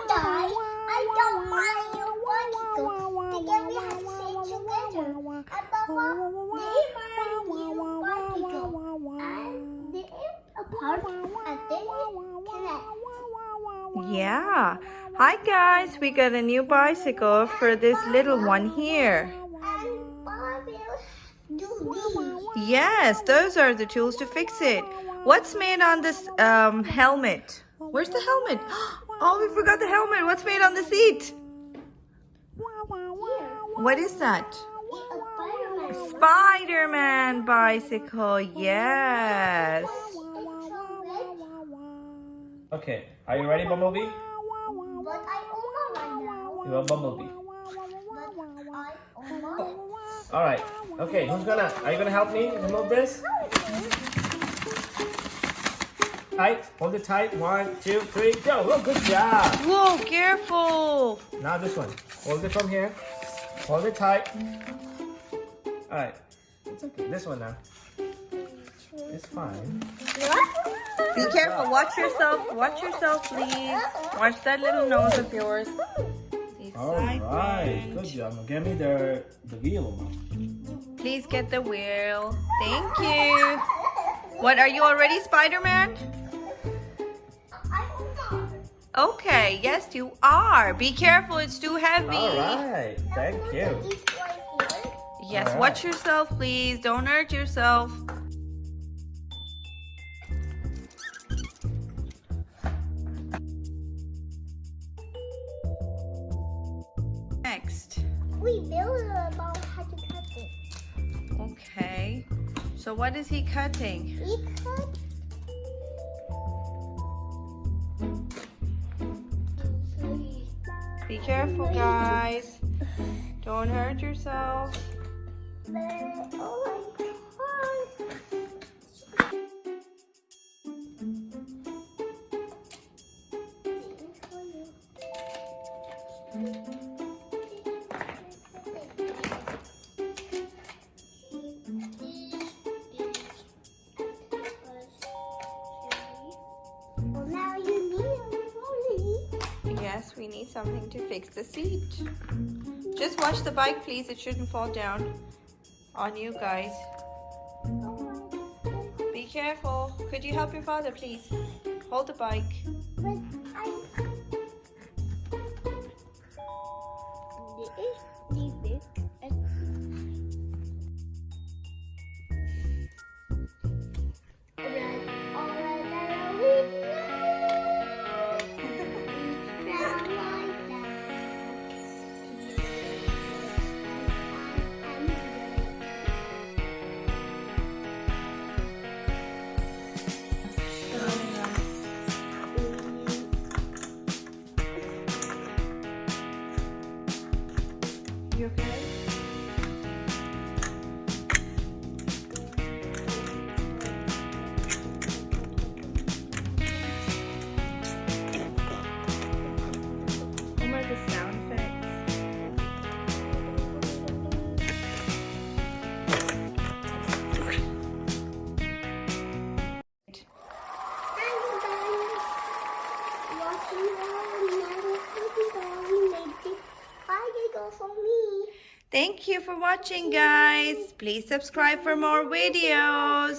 die, I don't mind your particle. Together we have to stay together. And Papa, they mind you particle. And they apart and then we connect. Yeah. Hi guys, we got a new bicycle for this little one here. And Papa will do these. Yes, those are the tools to fix it. What's made on this helmet? Where's the helmet? Oh, we forgot the helmet. What's made on the seat? What is that? Spider-Man bicycle. Yes. Okay, are you ready, Bumblebee? But I own right now. You are Bumblebee. But I own. All right. Okay, are you gonna help me remove this? Tight. Hold it tight. 1, 2, 3, go. Oh, good job. Whoa, careful. Now this one. Hold it from here. Hold it tight. All right. It's okay. This one now. It's fine. Be careful. Watch yourself. Watch yourself, please. Watch that little nose of yours. All right. Good job. Now give me the wheel, Mom. Please get the wheel. Thank you. What, are you already Spider-Man? Okay, yes you are. Be careful, it's too heavy. All right. Thank you. Yes, All right. watch yourself, please. Don't hurt yourself. Next. We built about how to cut it. Okay. So what is he cutting? We cut. Be careful, guys. Don't hurt yourself. Oh my God. Well, now you need a trolley. Yes, we need something to fix the seat. Just watch the bike, please. It shouldn't fall down on you guys. Be careful. Could you help your father, please? Hold the bike. But I. This is the big. You okay? What are the sound effects? Thank you for watching, guys. Please subscribe for more videos.